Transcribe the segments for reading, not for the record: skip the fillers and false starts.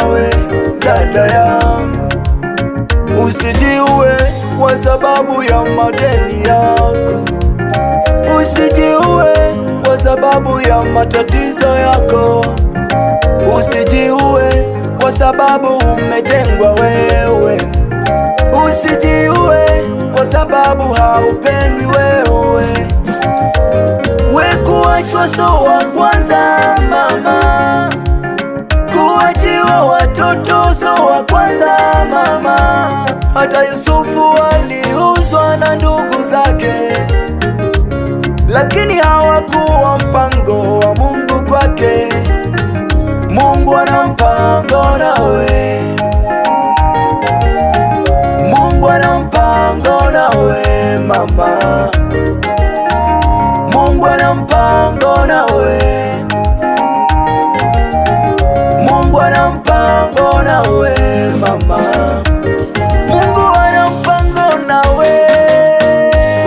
nawe dada yangu, usijiue kwa sababu ya madeni yako, usijiue kwa sababu ya matatizo yako, usijiue kwa sababu umetengwa wewe, usijiue kwa sababu haupendwi wewe. We kuachwa so wa kwanza mama, kuachiwa watoto so wa kwanza mama. Hata Yusufu aliuzwa na ndugu zake, lakini hawakuwa mpango wa Mungu kwake. Mungu ana mpango nawe, Mungu ana mpango nawe mama, Mungu ana mpango nawe, Mungu ana mpango nawe mama, Mungu ana mpango nawe.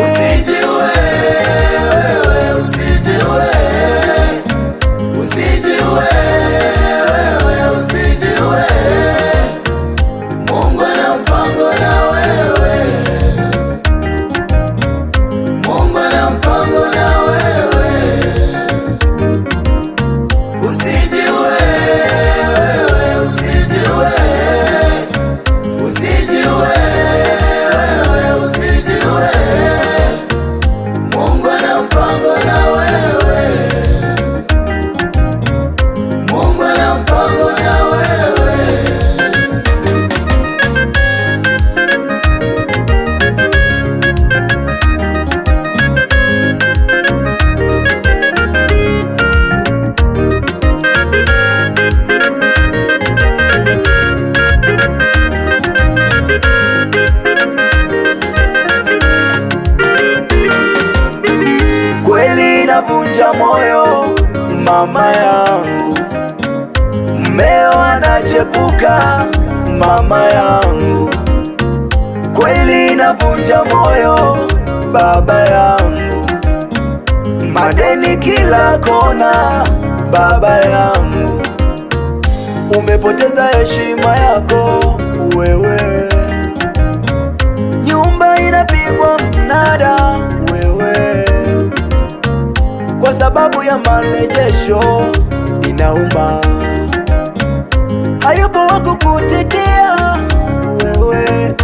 Usijiue wewe, usijiue, usijiue wewe, usijiue. Mungu ana mpango na wewe, Mungu ana mpango na wewe. Usijiue wewe, usijiue, usijiue wewe, usijiue. Mungu ana mpango na wewe, Mungu ana mpango na wewe. Kweli inavunja moyo mama yangu, mmeo anachepuka mama yangu. Kweli inavunja moyo baba yangu, madeni kila kona baba yangu. Umepoteza heshima yako wewe, nyumba inapigwa mnada wewe, kwa sababu ya marejesho. Inauma, hayupo wa kukutetea wewe,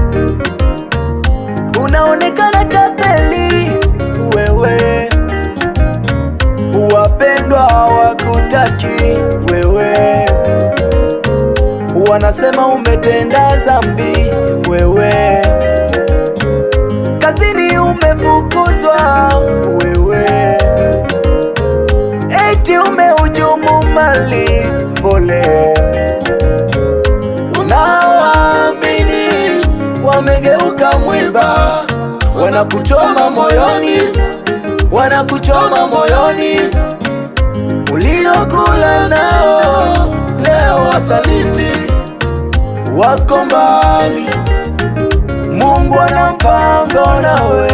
unaonekana tapeli wewe, wapendwa hawakutaki wewe, wanasema umetenda dhambi wewe, kazini umefukuzwa wewe, eti umehujumu mali pole. Unaoamini wamegeuka mwiba, wanakuchoma moyoni, wanakuchoma moyoni. Uliokula nao leo wasaliti, wako mbali. Mungu ana mpango nawe,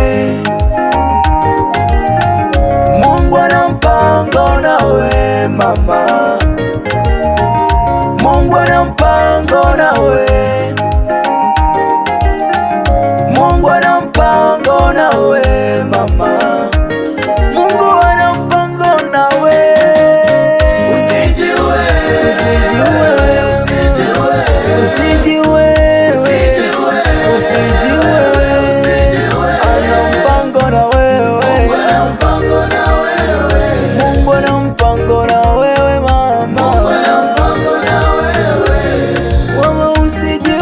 Mungu ana mpango nawe mama, Mungu ana mpango nawe, Mungu ana mpango nawe mama, Mungu ana mpango nawe. Usijiue, Usijiue, usijiue, usijiue, usijiue, usijiue, usijiue. ana mpango na wewe, Mungu ana mpango na wewe, Mungu ana mpango na wewe mama, Mungu ana mpango na wewe. mama usijiue.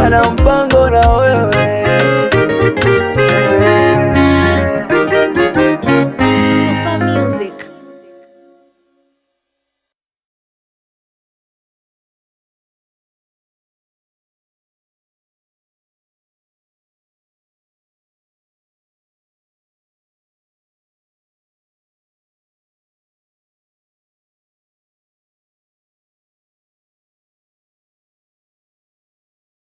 ana mpango na wewe.